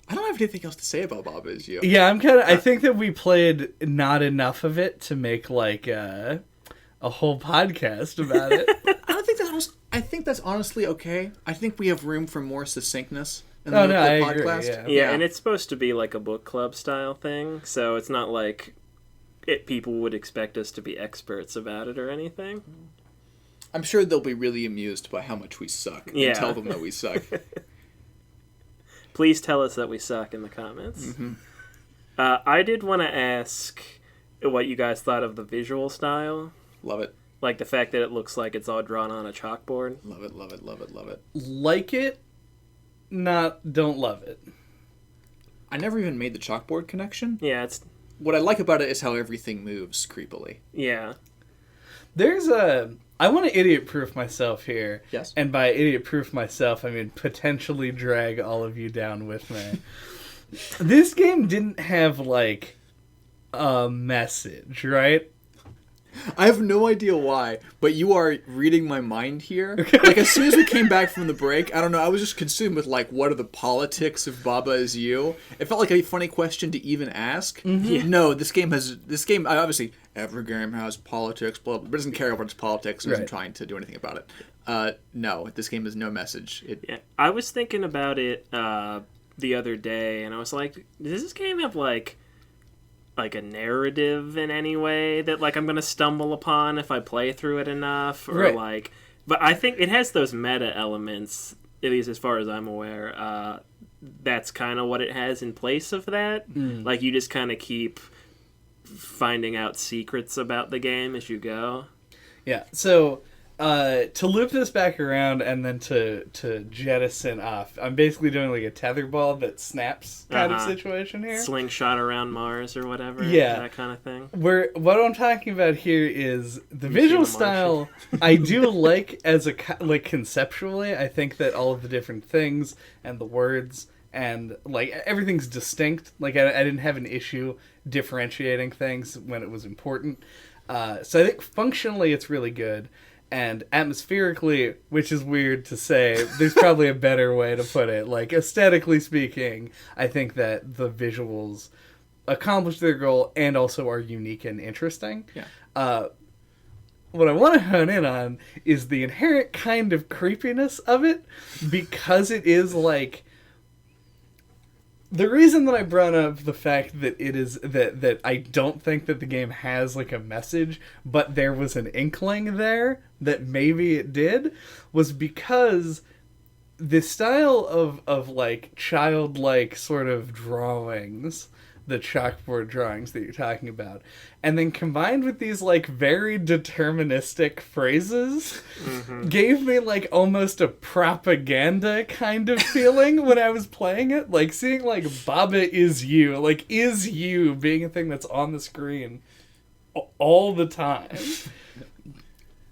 I don't have anything else to say about Baba Is You. Yeah, I think that we played not enough of it to make like a whole podcast about it. I think that's honestly okay. I think we have room for more succinctness in I the agree, podcast. Yeah, and it's supposed to be like a book club style thing, so it's not like people would expect us to be experts about it or anything. I'm sure they'll be really amused by how much we suck. Yeah. And tell them that we suck. Please tell us that we suck in the comments. Mm-hmm. I did want to ask what you guys thought of the visual style. Love it. Like the fact that it looks like it's all drawn on a chalkboard. Love it, love it, love it, love it. Like it, don't love it. I never even made the chalkboard connection. Yeah, it's... What I like about it is how everything moves creepily. Yeah. I want to idiot-proof myself here. Yes. And by idiot-proof myself, I mean potentially drag all of you down with me. This game didn't have, like, a message, right? I have no idea why, but you are reading my mind here. Like, as soon as we came back from the break, I don't know, I was just consumed with, like, what are the politics of Baba Is You? It felt like a funny question to even ask. Mm-hmm. Yeah. No, this game, obviously, every game has politics, blah, blah, but it doesn't care about its politics and isn't trying to do anything about it. No, this game has no message. Yeah. I was thinking about it the other day, and I was like, does this game have, like a narrative in any way that like I'm gonna stumble upon if I play through it enough, or like, but I think it has those meta elements, at least as far as I'm aware. That's kind of what it has in place of that. Like you just kind of keep finding out secrets about the game as you go. Yeah. So To loop this back around and then to jettison off, I'm basically doing like a tetherball that snaps kind of situation here. Slingshot around Mars or whatever. Yeah. That kind of thing. What I'm talking about here is the visual style. I do like as like conceptually. I think that all of the different things and the words and like everything's distinct. Like I didn't have an issue differentiating things when it was important. So I think functionally it's really good. And atmospherically, which is weird to say, there's probably a better way to put it. Like, aesthetically speaking, I think that the visuals accomplish their goal and also are unique and interesting. Yeah. What I want to hone in on is the inherent kind of creepiness of it, because it is like... The reason that I brought up the fact that it is that I don't think that the game has like a message, but there was an inkling there that maybe it did, was because the style of like childlike sort of drawings, the chalkboard drawings that you're talking about, and then combined with these like very deterministic phrases, gave me like almost a propaganda kind of feeling when I was playing it. Like seeing like Baba is you, like is you being a thing that's on the screen all the time.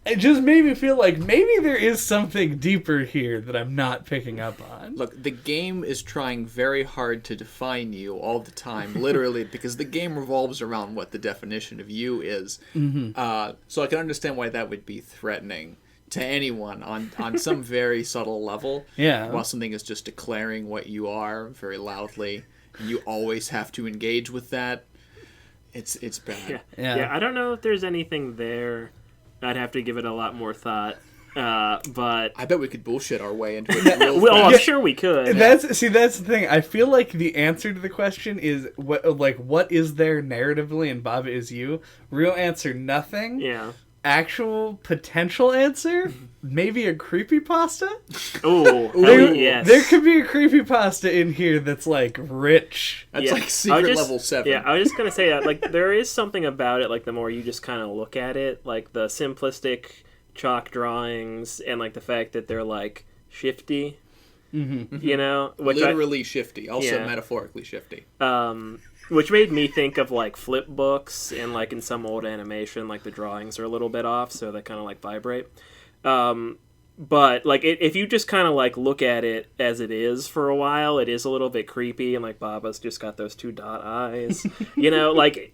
It just made me feel like maybe there is something deeper here that I'm not picking up on. Look, the game is trying very hard to define you all the time, literally, because the game revolves around what the definition of you is. So I can understand why that would be threatening to anyone on some very subtle level. Yeah. While something is just declaring what you are very loudly, and you always have to engage with that. It's bad. Yeah, I don't know if there's anything there. I'd have to give it a lot more thought, but I bet we could bullshit our way into it real well, I'm fast. sure we could. That's the thing. I feel like the answer to the question is what is there narratively in Baba Is You? Real answer, nothing. Yeah. Actual potential answer, maybe a creepypasta. Oh, yes. There could be a creepypasta in here that's like rich. That's like secret level 7. Yeah, I was just gonna say that. Like, there is something about it. Like, the more you just kind of look at it, like the simplistic chalk drawings, and like the fact that they're like shifty. You know, which literally shifty, also metaphorically shifty. Which made me think of like flip books, and like in some old animation, like the drawings are a little bit off, so they kind of like vibrate. But like if you just kind of like look at it as it is for a while, it is a little bit creepy, and like Baba's just got those 2 dot eyes, you know, like.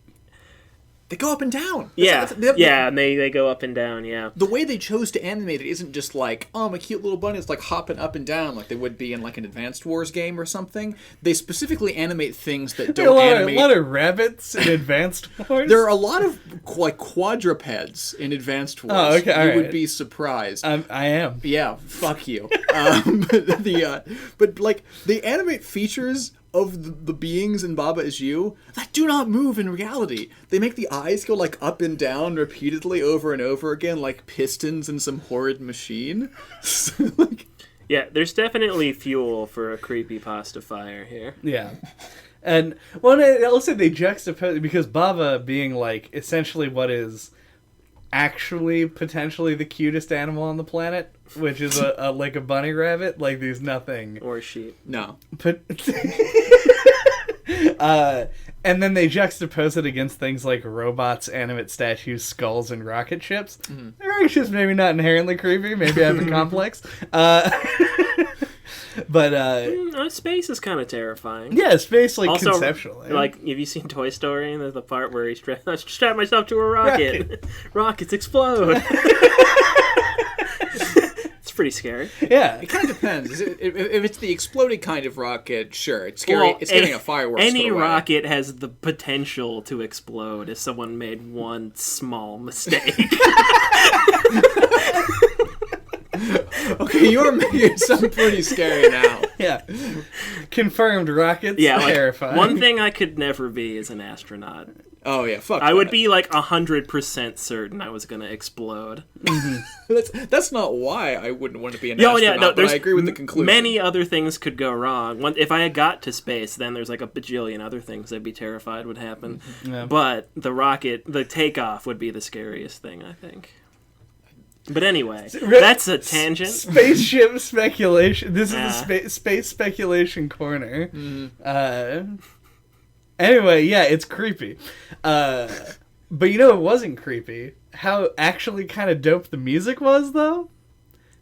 They go up and down. And they go up and down, yeah. The way they chose to animate it isn't just like, oh, my cute little bunny is like hopping up and down like they would be in like an Advanced Wars game or something. They specifically animate things that don't animate. A lot of rabbits in Advanced Wars. There are a lot of like quadrupeds in Advanced Wars. Oh, okay, You would be surprised. I am. Yeah, fuck you. But like they animate features of the beings in Baba Is You that do not move in reality. They make the eyes go like up and down repeatedly over and over again, like pistons in some horrid machine. Yeah, there's definitely fuel for a creepypasta fire here. Yeah. And also they juxtapose, because Baba being like essentially what is actually potentially the cutest animal on the planet, which is a like a bunny rabbit. Like there's nothing. Or a sheep. No. And then they juxtapose it against things like robots, animate statues, skulls, and rocket ships. The rocket ships maybe not inherently creepy. Maybe I have a complex. But space is kind of terrifying. Yeah, space like also, conceptually. Like, have you seen Toy Story? And there's the part where I strap myself to a rocket. Rockets explode. It's pretty scary. Yeah, it kind of depends. If it's the exploding kind of rocket, sure, it's scary. Well, it's getting a fireworks. Any rocket has the potential to explode if someone made one small mistake. Okay, you're making it sound pretty scary now. Yeah. Confirmed rockets. Yeah, like, terrifying. One thing I could never be is an astronaut. Oh yeah, fuck. I would be like 100% certain I was gonna explode. That's not why I wouldn't want to be an astronaut. But I agree with the conclusion. Many other things could go wrong. If I had got to space, then there's like a bajillion other things I'd be terrified would happen. Yeah. But the rocket, the takeoff would be the scariest thing, I think. But anyway, that's a tangent. Spaceship speculation. This is Yeah. the space speculation corner. Anyway, yeah, it's creepy. But you know it wasn't creepy? How actually kind of dope the music was, though?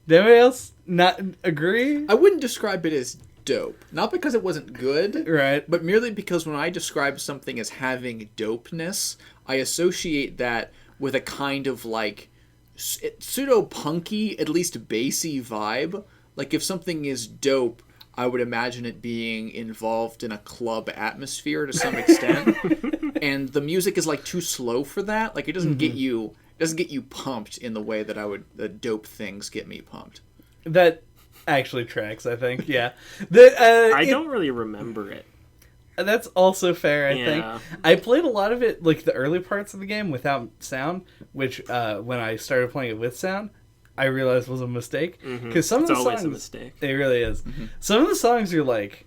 Did anybody else not agree? I wouldn't describe it as dope. Not because it wasn't good, Right. but merely because when I describe something as having dopeness, I associate that with a kind of like pseudo-punky, at least bassy vibe. Like if something is dope, I would imagine it being involved in a club atmosphere to some extent. And the music is like too slow for that. Like it doesn't get you pumped in the way that dope things get me pumped. That actually tracks, I think. Yeah. I don't really remember it. That's also fair, I think. I played a lot of it, like the early parts of the game, without sound, which when I started playing it with sound, I realized was a mistake. Because some of the always songs, a mistake. It really is. Some of the songs are like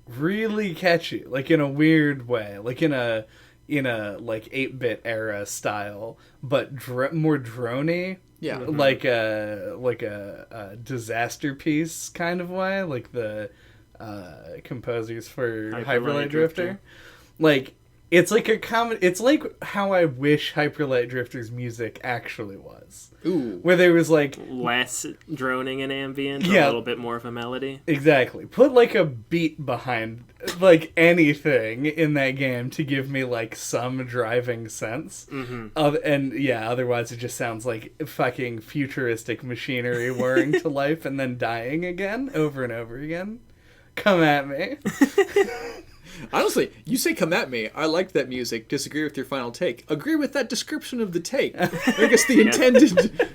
really catchy, like in a weird way, like in a like 8-bit era style, but more droney. Yeah. Like a disaster piece kind of way, like the composers for Hyper Light Drifter. Like it's like it's like how I wish Hyper Light Drifter's music actually was. Ooh. Where there was like less droning and ambient, Yeah. a little bit more of a melody. Exactly. Put like a beat behind like anything in that game to give me like some driving sense. Otherwise it just sounds like fucking futuristic machinery whirring to life and then dying again over and over again. Come at me. Honestly, you say come at me. I like that music. Disagree with your final take. Agree with that description of the take. I guess the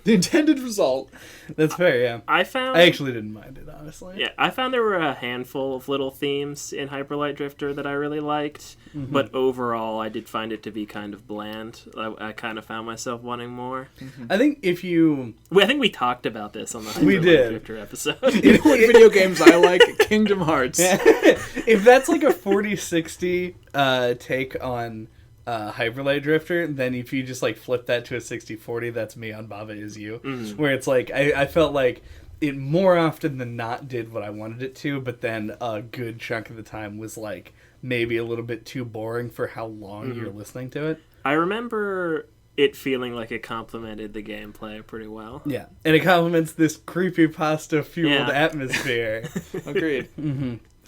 intended result. That's fair, yeah. I actually didn't mind it, honestly. Yeah, I found there were a handful of little themes in Hyper Light Drifter that I really liked, but overall I did find it to be kind of bland. I kind of found myself wanting more. I think if you... I think we talked about this on the Hyper We Light did. Drifter episode. You know what video games I like? Kingdom Hearts. If that's like a 40-60 take on Hyper Light Drifter, then if you just like flip that to a 60-40, that's me on Baba Is You. Where it's like, I felt like it more often than not did what I wanted it to, but then a good chunk of the time was like maybe a little bit too boring for how long you're listening to it. I remember it feeling like it complemented the gameplay pretty well. Yeah, and it complements this creepypasta fueled atmosphere. Agreed.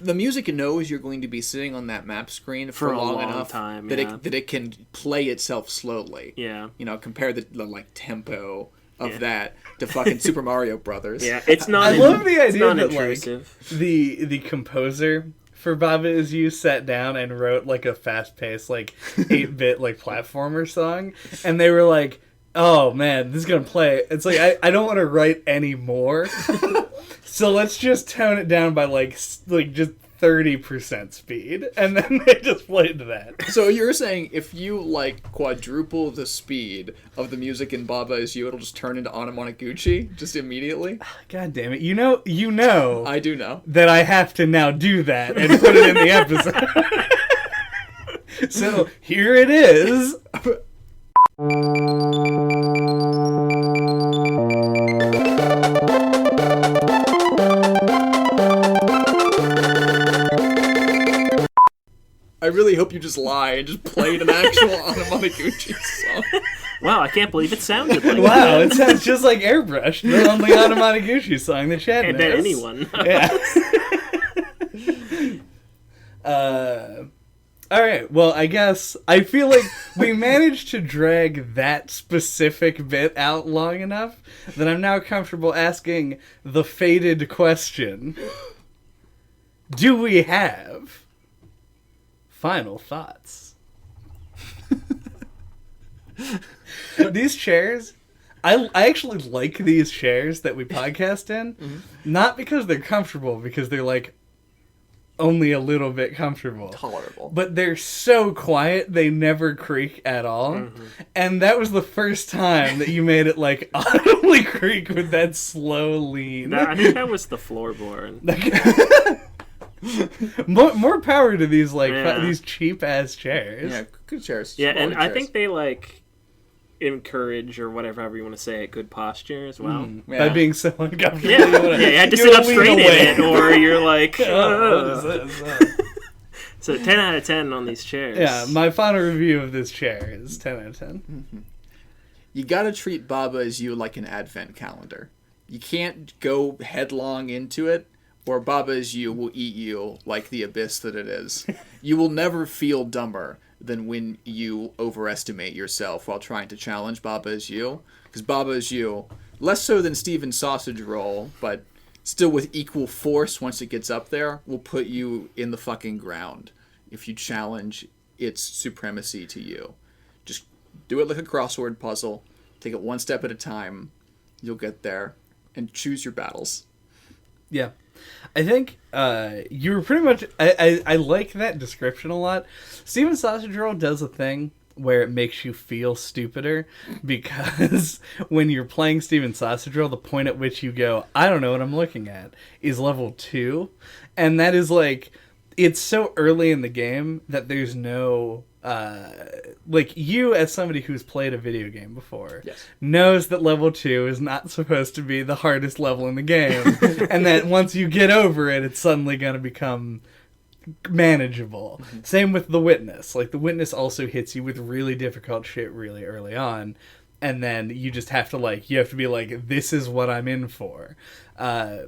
The music knows you're going to be sitting on that map screen for a long long enough time, that yeah. it can play itself slowly. Yeah. You know, compare the like tempo of that to fucking Super Mario Brothers. Yeah, it's not. I love the idea that like intrusive. the composer for Baba Is You sat down and wrote like a fast-paced like 8-bit like platformer song, and they were like, "Oh man, this is gonna play." It's like I don't want to write any more, so let's just tone it down by like just 30% speed, and then they just played that. So you're saying if you like quadruple the speed of the music in Baba Is You, it'll just turn into Anamanaguchi just immediately? God damn it! You know. I do know. That I have to now do that and put it in the episode. So here it is. I really hope you just lie and just played an actual Anamanaguchi song. Wow, I can't believe it sounded like Wow, that. it sounds just like Airbrush, the only Anamanaguchi song that Chad And knows. that anyone. Yeah. Alright, well, I guess I feel like we managed to drag that specific bit out long enough that I'm now comfortable asking the fated question. Do we have final thoughts? These chairs, I actually like these chairs that we podcast in, not because they're comfortable, because they're like only a little bit comfortable. Tolerable. But they're so quiet, they never creak at all. And that was the first time that you made it like audibly creak with that slow lean. I think that was the floorboard. More power to these like Yeah. these cheap ass chairs. Yeah, good chairs. Yeah, and Quality I chairs. think they like encourage or whatever you want to say it, good posture as well. By being so uncomfortable. Yeah, you had to sit up straight in it, or you're like, What is this? So 10 out of 10 on these chairs. Yeah, my final review of this chair is 10 out of 10. You gotta treat Baba as you like an advent calendar. You can't go headlong into it, or Baba as you will eat you like the abyss that it is. You will never feel dumber than when you overestimate yourself while trying to challenge Baba as you. Because Baba as you, less so than Steven's sausage roll, but still with equal force once it gets up there, will put you in the fucking ground if you challenge its supremacy to you. Just do it like a crossword puzzle. Take it one step at a time. You'll get there. And choose your battles. Yeah. I think you were pretty much... I like that description a lot. Steven's sausage roll does a thing where it makes you feel stupider, because when you're playing Steven's sausage roll, the point at which you go, I don't know what I'm looking at, is level 2. And that is like, it's so early in the game that there's no... like, you as somebody who's played a video game before knows that level 2 is not supposed to be the hardest level in the game, and that once you get over it, it's suddenly going to become manageable. Same with The Witness. Like, The Witness also hits you with really difficult shit really early on, and then you just have to, like, you have to be like, this is what I'm in for. So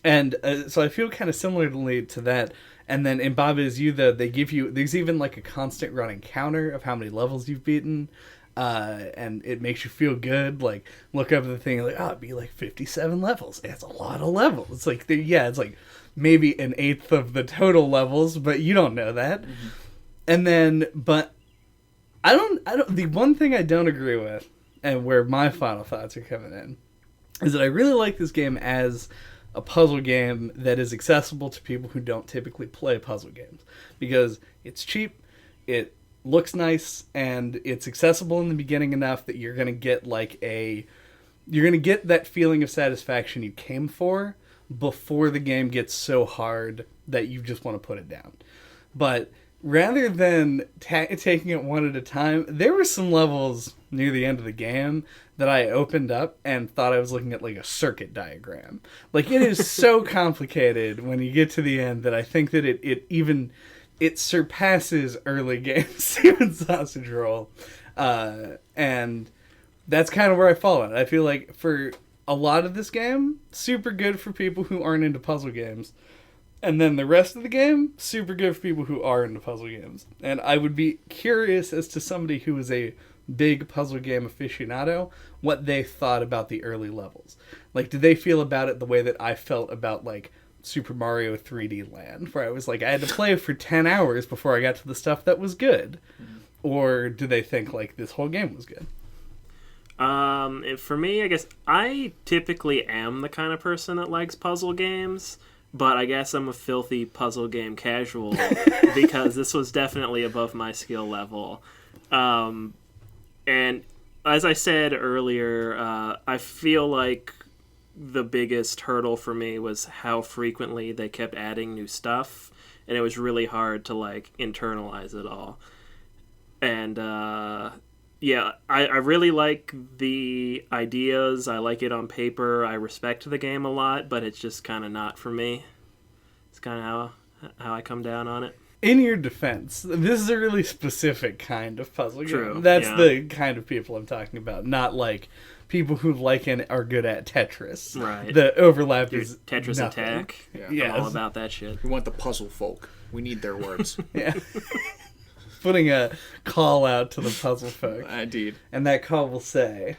I feel kind of similarly to that. And then in Baba Is You, though, they give you... There's even, like, a constant running counter of how many levels you've beaten. And it makes you feel good. Like, look up at the thing, like, it'd be, like, 57 levels. That's a lot of levels. It's like, it's, like, maybe an eighth of the total levels, but you don't know that. Mm-hmm. And then... But I don't... The one thing I don't agree with, and where my final thoughts are coming in, is that I really like this game as... a puzzle game that is accessible to people who don't typically play puzzle games, because it's cheap, it looks nice, and it's accessible in the beginning enough that you're going to get that feeling of satisfaction you came for before the game gets so hard that you just want to put it down. But rather than taking it one at a time, there were some levels near the end of the game that I opened up and thought I was looking at, like, a circuit diagram. Like, it is so complicated when you get to the end that I think that it surpasses early game Steven's sausage roll. And that's kind of where I fall on it. I feel like for a lot of this game, super good for people who aren't into puzzle games. And then the rest of the game, super good for people who are into puzzle games. And I would be curious as to somebody who is a big puzzle game aficionado, what they thought about the early levels. Like, did they feel about it the way that I felt about, like, Super Mario 3D Land, where I was like, I had to play for 10 hours before I got to the stuff that was good? Mm-hmm. Or do they think, like, this whole game was good? For me, I guess I typically am the kind of person that likes puzzle games, but I guess I'm a filthy puzzle game casual because this was definitely above my skill level. And as I said earlier, I feel like the biggest hurdle for me was how frequently they kept adding new stuff, and it was really hard to, like, internalize it all. And I really like the ideas. I like it on paper. I respect the game a lot, but it's just kind of not for me. It's kind of how I come down on it. In your defense, this is a really specific kind of puzzle game. True, that's the kind of people I'm talking about, not like people who like and are good at Tetris. Right. The overlap is Tetris nothing. Attack. Yeah. I'm all about that shit. We want the puzzle folk. We need their words. Yeah. Putting a call out to the puzzle folk. Indeed. And that call will say,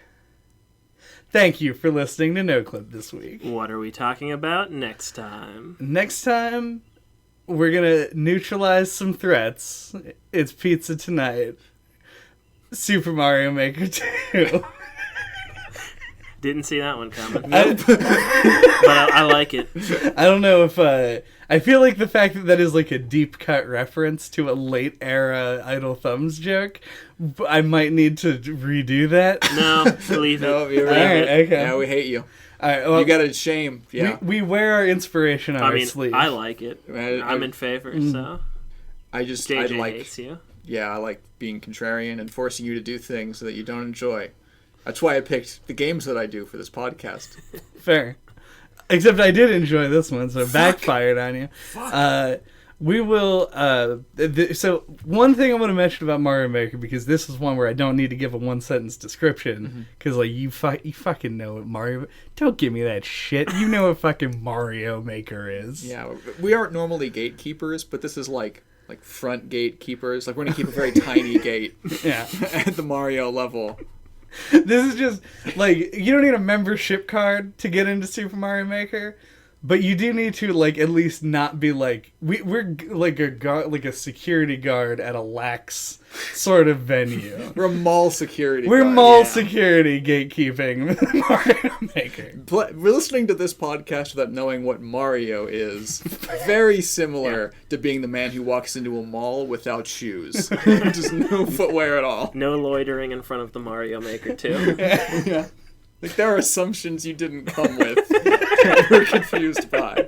thank you for listening to No Clip this week. What are we talking about next time? Next time, we're going to neutralize some threats. It's pizza tonight. Super Mario Maker 2. Didn't see that one coming. But I like it. I don't know if... I feel like the fact that is like a deep cut reference to a late era Idle Thumbs joke, I might need to redo that. No, leave it. No, you're right. All right, okay. Yeah, we hate you. All right, well, you got a shame. Yeah. We wear our inspiration on our sleeve. I like it. I'm in favor, so. I JJ like hates you. yeah, I like being contrarian and forcing you to do things that you don't enjoy. That's why I picked the games that I do for this podcast. Fair. Except I did enjoy this one, so it backfired on you. We will. So one thing I want to mention about Mario Maker, because this is one where I don't need to give a 1-sentence description, because like you fucking know what Mario. Don't give me that shit. You know what fucking Mario Maker is. Yeah, we aren't normally gatekeepers, but this is like front gatekeepers. Like we're gonna keep a very tiny gate. Yeah. At the Mario level. This is just like you don't need a membership card to get into Super Mario Maker, but you do need to like at least not be like we're like a security guard at a lax sort of venue. We're a mall security. We're guard. mall security gatekeeping Mario Maker. We're listening to this podcast without knowing what Mario is. Very similar to being the man who walks into a mall without shoes. Just no footwear at all. No loitering in front of the Mario Maker 2. Yeah. Like there are assumptions you didn't come with that we're confused by.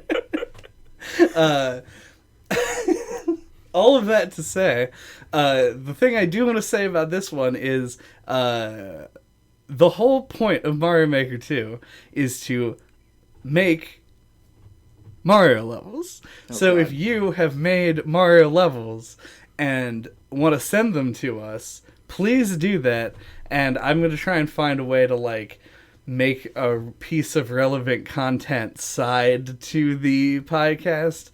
All of that to say, the thing I do want to say about this one is the whole point of Mario Maker 2 is to make Mario levels. So God. if you have made Mario levels and want to send them to us, please do that. And I'm going to try and find a way to like make a piece of relevant content side to the podcast.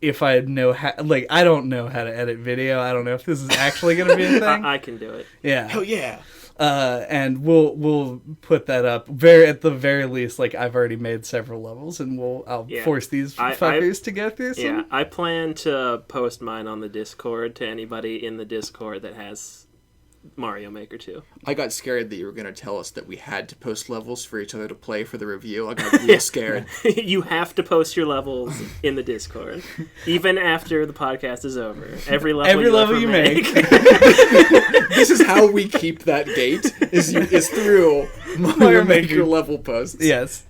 If I know how, like, I don't know how to edit video. I don't know if this is actually going to be a thing. I can do it. Yeah. Hell yeah. And we'll put that up at the very least. Like I've already made several levels, and I'll force these fuckers to go through some. Yeah, I plan to post mine on the Discord to anybody in the Discord that has Mario Maker 2. I got scared that you were going to tell us that we had to post levels for each other to play for the review. I got real scared. You have to post your levels in the Discord, even after the podcast is over. Every level you make. This is how we keep that gate, is through Mario Maker level posts. Yes.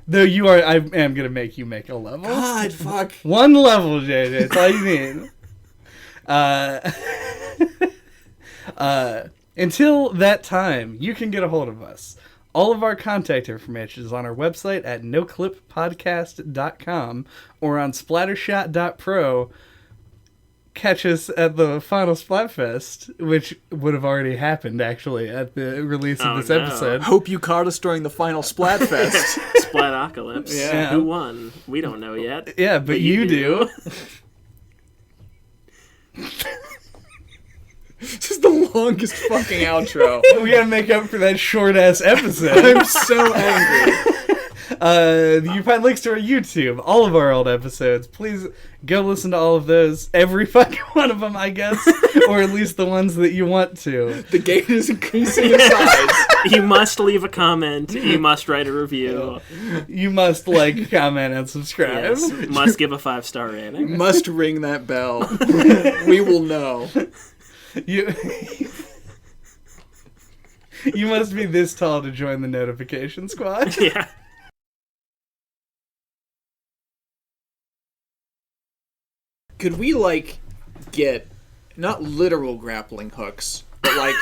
Though I am going to make you make a level. God, fuck. One level, JJ. That's all you need. Until that time, you can get a hold of us. All of our contact information is on our website at noclippodcast.com or on splattershot.pro. Catch us at the final Splatfest, which would have already happened, actually, at the release of this episode. Hope you caught us during the final Splatfest. Splatocalypse. Yeah. Who won? We don't know yet. Yeah, but you do. This is the longest fucking outro. We gotta make up for that short-ass episode. I'm so angry. You can find links to our YouTube, all of our old episodes. Please go listen to all of those. Every fucking one of them, I guess. Or at least the ones that you want to. The gate is increasing in size. You must leave a comment. You must write a review. You must like, comment, and subscribe. Yes. Must give a 5-star rating. Must ring that bell. We will know. You must be this tall to join the notification squad. Yeah. Could we, like, get, not literal grappling hooks, but, like,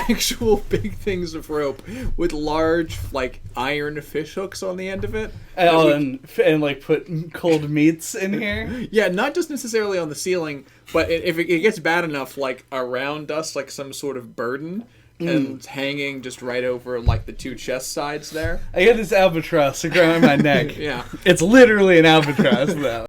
actual big things of rope with large, like, iron fish hooks on the end of it? And like, put cold meats in here? Yeah, not just necessarily on the ceiling, but if it gets bad enough, like, around us, like some sort of burden, and hanging just right over, like, the two chest sides there. I got this albatross growing my neck. Yeah. It's literally an albatross, though.